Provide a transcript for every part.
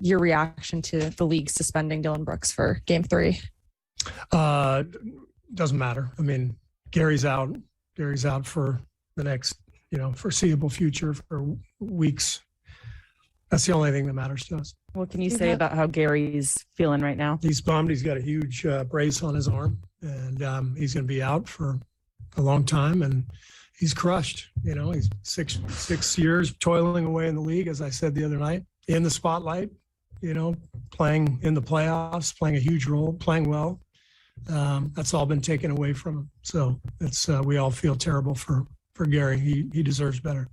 your reaction to the league suspending Dillon Brooks for Game 3? Doesn't matter. I mean, Gary's out. Gary's out for the next, foreseeable future for weeks. That's the only thing that matters to us. What can you say about how Gary's feeling right now? He's bummed. He's got a huge brace on his arm, and he's going to be out for a long time, and he's crushed. He's six years toiling away in the league, as I said the other night, in the spotlight, playing in the playoffs, playing a huge role, playing well. That's all been taken away from him. So we all feel terrible for Gary. He deserves better.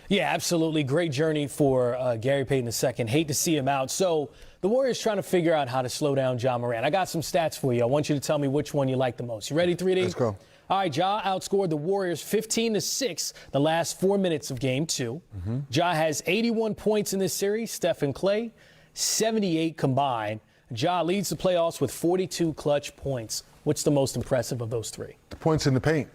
Yeah, absolutely. Great journey for Gary Payton II. Hate to see him out. So the Warriors trying to figure out how to slow down Ja Morant. I got some stats for you. I want you to tell me which one you like the most. You ready, 3D? Let's go. All right, Ja outscored the Warriors 15-6 the last 4 minutes of Game 2. Ja has 81 points in this series. Steph and Klay, 78 combined. Ja leads the playoffs with 42 clutch points. What's the most impressive of those three? The points in the paint.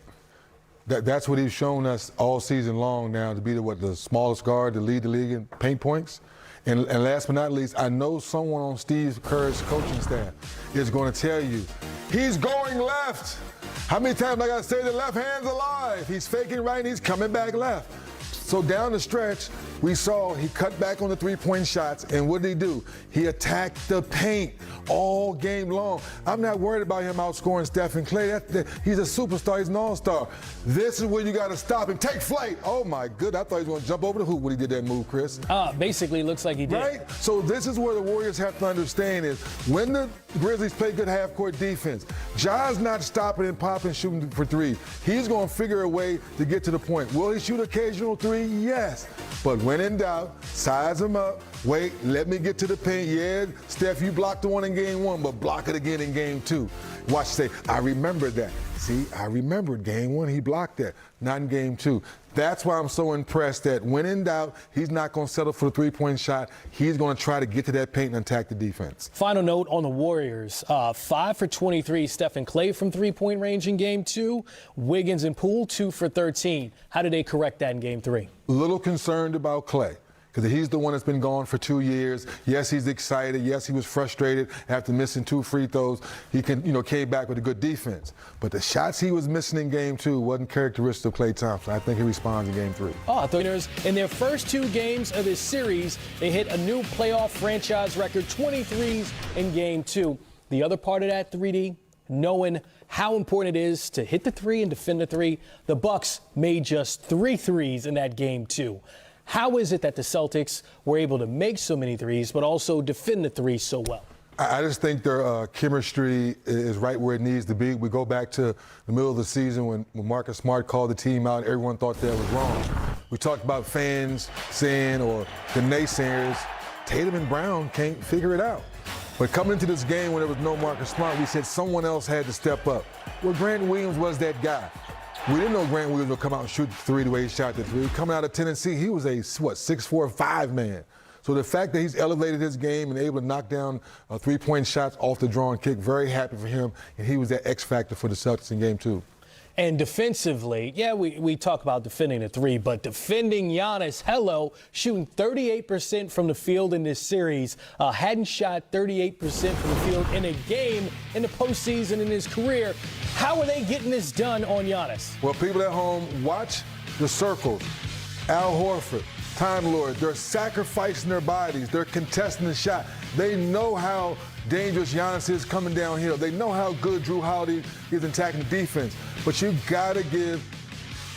That's what he's shown us all season long now, to be the smallest guard to lead the league in paint points. And last but not least, I know someone on Steve Kerr's coaching staff is going to tell you, he's going left. How many times I got to say the left hand's alive? He's faking right and he's coming back left. So down the stretch, we saw he cut back on the three-point shots, and what did he do? He attacked the paint all game long. I'm not worried about him outscoring Steph and Klay. He's a superstar. He's an all-star. This is where you got to stop him. Take flight. Oh, my goodness. I thought he was going to jump over the hoop when he did that move, Chris. Basically, looks like he did. Right? So this is where the Warriors have to understand is when the Grizzlies play good half-court defense, Ja's not stopping and popping, shooting for three. He's going to figure a way to get to the point. Will he shoot occasional three? Yes. But when in doubt, size him up. Wait, let me get to the paint. Yeah, Steph, you blocked the one in Game 1, but block it again in Game 2. Watch say, I remember that. See, I remembered Game 1, he blocked that, not in Game 2. That's why I'm so impressed that when in doubt, he's not going to settle for the three-point shot. He's going to try to get to that paint and attack the defense. Final note on the Warriors, 5 for 23, Steph and Klay from three-point range in Game 2. Wiggins and Poole, 2 for 13. How did they correct that in Game 3? A little concerned about Klay, because he's the one that's been gone for 2 years. Yes, he's excited. Yes, he was frustrated after missing 2 free throws. He came back with a good defense. But the shots he was missing in Game 2 wasn't characteristic of Klay Thompson. I think he responds in Game 3. I thought in their first 2 games of this series, they hit a new playoff franchise record, 23s in Game 2. The other part of that, 3D, knowing how important it is to hit the 3 and defend the 3, the Bucks made just 3 threes in that Game 2. How is it that the Celtics were able to make so many threes, but also defend the 3 so well? I just think their chemistry is right where it needs to be. We go back to the middle of the season when Marcus Smart called the team out, and everyone thought that was wrong. We talked about fans saying, or the naysayers, Tatum and Brown can't figure it out. But coming into this game when there was no Marcus Smart, we said someone else had to step up. Well, Grant Williams was that guy. We didn't know Grant Williams would come out and shoot the 3 the way he shot the 3. Coming out of Tennessee, he was a, 6'4", 5 man. So the fact that he's elevated his game and able to knock down three-point shots off the draw and kick, very happy for him. And he was that X factor for the Celtics in Game 2. And defensively, yeah, we talk about defending the 3, but defending Giannis, shooting 38% from the field in this series, hadn't shot 38% from the field in a game in the postseason in his career. How are they getting this done on Giannis? Well, people at home, watch the circles. Al Horford, Time Lord, they're sacrificing their bodies. They're contesting the shot. They know how dangerous Giannis is coming downhill. They know how good Drew Holiday is attacking the defense. But you got to give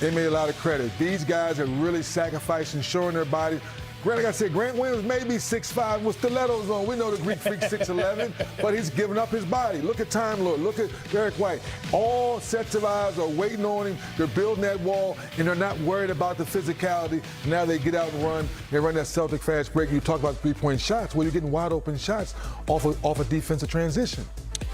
Ime a lot of credit. These guys are really sacrificing, showing their body. Like I said, Grant Williams may be 6'5" with stilettos on. We know the Greek freak 6'11", but he's giving up his body. Look at Time Lord. Look at Derek White. All sets of eyes are waiting on him. They're building that wall, and they're not worried about the physicality. Now they get out and run. They run that Celtic fast break. You talk about three-point shots. Well, you're getting wide open shots off a defensive transition.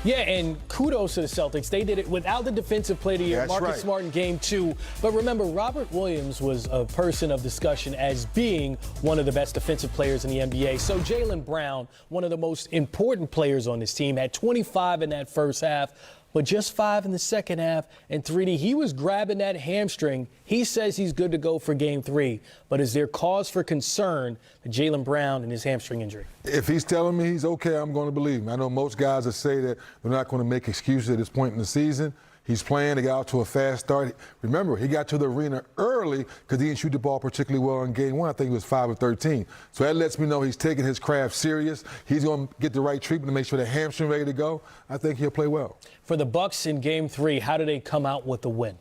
Yeah, and kudos to the Celtics. They did it without the defensive player of the year, That's Marcus right. Smart in Game 2. But remember, Robert Williams was a person of discussion as being one of the best defensive players in the NBA. So Jaylen Brown, one of the most important players on this team, had 25 in that first half. but just 5 in the second half. And 3D, he was grabbing that hamstring. He says he's good to go for Game 3. But is there cause for concern with Jaylen Brown and his hamstring injury? If he's telling me he's okay, I'm going to believe him. I know most guys that say that they're not going to make excuses at this point in the season. He's playing. They got out to a fast start. Remember, he got to the arena early because he didn't shoot the ball particularly well in Game 1. I think he was 5 of 13. So that lets me know he's taking his craft serious. He's going to get the right treatment to make sure the hamstring ready to go. I think he'll play well. For the Bucks in Game 3, how do they come out with the win?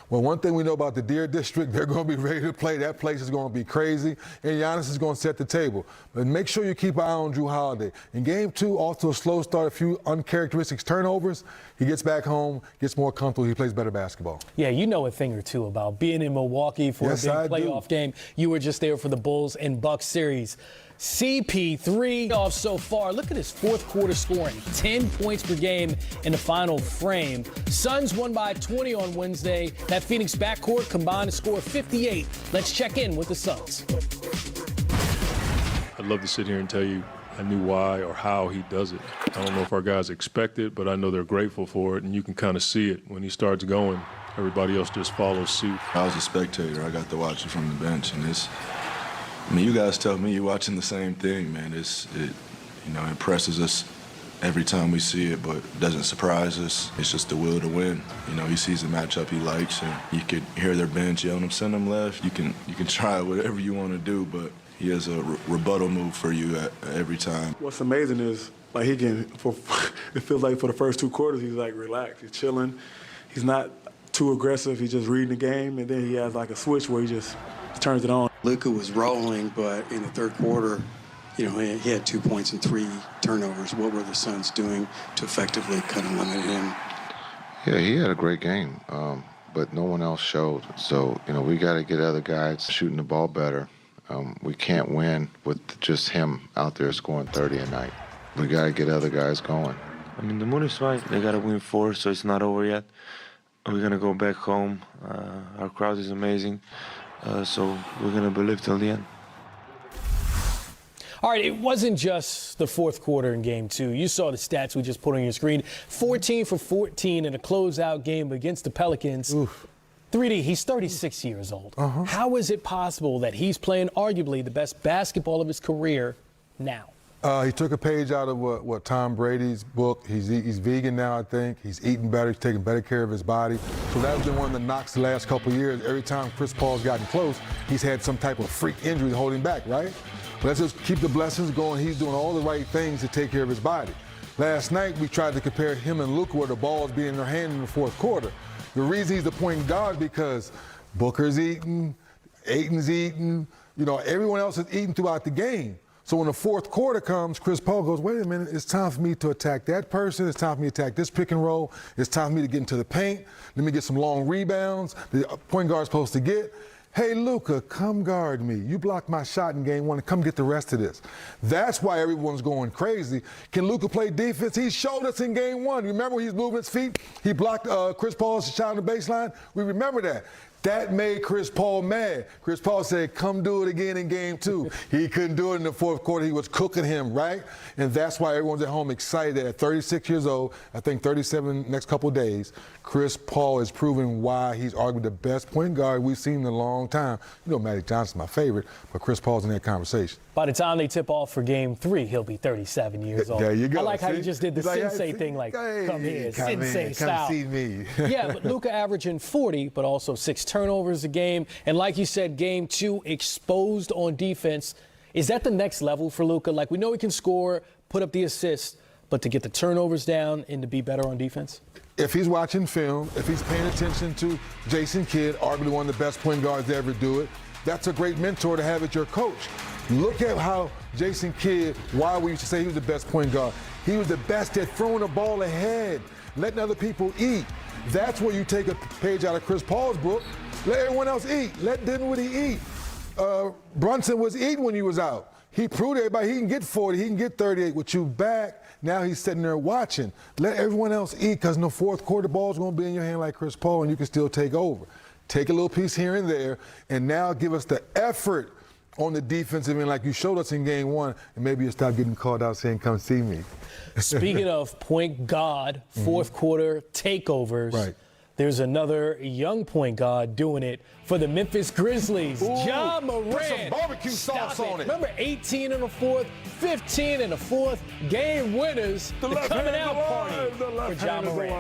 Well, one thing we know about the Deer District, they're going to be ready to play. That place is going to be crazy, and Giannis is going to set the table. But make sure you keep an eye on Drew Holiday. In Game 2, off to a slow start, a few uncharacteristic turnovers. He gets back home, gets more comfortable. He plays better basketball. Yeah, you know a thing or two about being in Milwaukee for a big playoff game. You were just there for the Bulls and Bucks series. CP3 off so far. Look at his fourth quarter scoring. 10 points per game in the final frame. Suns won by 20 on Wednesday. That Phoenix backcourt combined to score 58. Let's check in with the Suns. I'd love to sit here and tell you I knew why or how he does it. I don't know if our guys expect it, but I know they're grateful for it, and you can kind of see it. When he starts going, everybody else just follows suit. I was a spectator. I got to watch it from the bench, and you guys tell me you're watching the same thing, man. It impresses us every time we see it, but it doesn't surprise us. It's just the will to win. He sees a matchup he likes, and you could hear their bench yelling him, send him left. You can try whatever you want to do, but he has a rebuttal move for you every time. What's amazing is, like, it feels like for the first 2 quarters, he's, like, relaxed. He's chilling. He's not too aggressive. He's just reading the game, and then he has, like, a switch where he just turns it on. Luka was rolling, but in the third quarter, he had 2 points and 3 turnovers. What were the Suns doing to effectively kind of limit him? Yeah, he had a great game, but no one else showed. So, we got to get other guys shooting the ball better. We can't win with just him out there scoring 30 a night. We got to get other guys going. I mean, the mood is fine. They got to win 4, so it's not over yet. We're going to go back home. Our crowd is amazing. So we're going to believe till the end. All right, it wasn't just the fourth quarter in Game 2. You saw the stats we just put on your screen. 14 for 14 in a closeout game against the Pelicans. Oof. 3D, he's 36 years old. How is it possible that he's playing arguably the best basketball of his career now? He took a page out of what Tom Brady's book. He's vegan now, I think. He's eating better. He's taking better care of his body. So that's been one of the knocks the last couple of years. Every time Chris Paul's gotten close, he's had some type of freak injury to hold him back, right? But let's just keep the blessings going. He's doing all the right things to take care of his body. Last night, we tried to compare him and Luka where the ball's being in their hand in the fourth quarter. The reason he's the point guard because Booker's eating, Ayton's eating, everyone else is eating throughout the game. So when the fourth quarter comes, Chris Paul goes, wait a minute, it's time for me to attack that person. It's time for me to attack this pick and roll. It's time for me to get into the paint. Let me get some long rebounds the point guard's supposed to get. Hey, Luka, come guard me. You blocked my shot in Game 1. Come get the rest of this. That's why everyone's going crazy. Can Luka play defense? He showed us in Game 1. Remember when he's moving his feet? He blocked Chris Paul's shot on the baseline. We remember that. That made Chris Paul mad. Chris Paul said, come do it again in Game 2. He couldn't do it in the fourth quarter. He was cooking him, right? And that's why everyone's at home excited that at 36 years old, I think 37 next couple of days, Chris Paul is proving why he's arguably the best point guard we've seen in a long time. Magic Johnson's my favorite, but Chris Paul's in that conversation. By the time they tip off for Game 3, he'll be 37 years old. There you go. I like how you See? just did the sensei thing, like, come here, sensei style. Come see me. Yeah, but Luka averaging 40, but also 6 turnovers a game. And like you said, Game 2 exposed on defense. Is that the next level for Luka? Like, we know he can score, put up the assists, but to get the turnovers down and to be better on defense? If he's watching film, if he's paying attention to Jason Kidd, arguably one of the best point guards to ever do it, that's a great mentor to have as your coach. Look at how Jason Kidd, why we used to say he was the best point guard. He was the best at throwing the ball ahead, letting other people eat. That's where you take a page out of Chris Paul's book. Let everyone else eat. Let Dinwiddie eat. Brunson was eating when he was out. He proved to everybody he can get 40, he can get 38 with you back. Now he's sitting there watching. Let everyone else eat because in the fourth quarter, the ball's going to be in your hand like Chris Paul, and you can still take over. Take a little piece here and there, and now give us the effort on the defensive end like you showed us in game 1, and maybe you stop getting called out saying, come see me. Speaking of point guard, fourth quarter takeovers, Right. there's another young point guard doing it for the Memphis Grizzlies. Ja Morant. Put some barbecue sauce on it. Remember 18 in the fourth, 15 in the fourth, game winners, the coming out party for Ja Morant.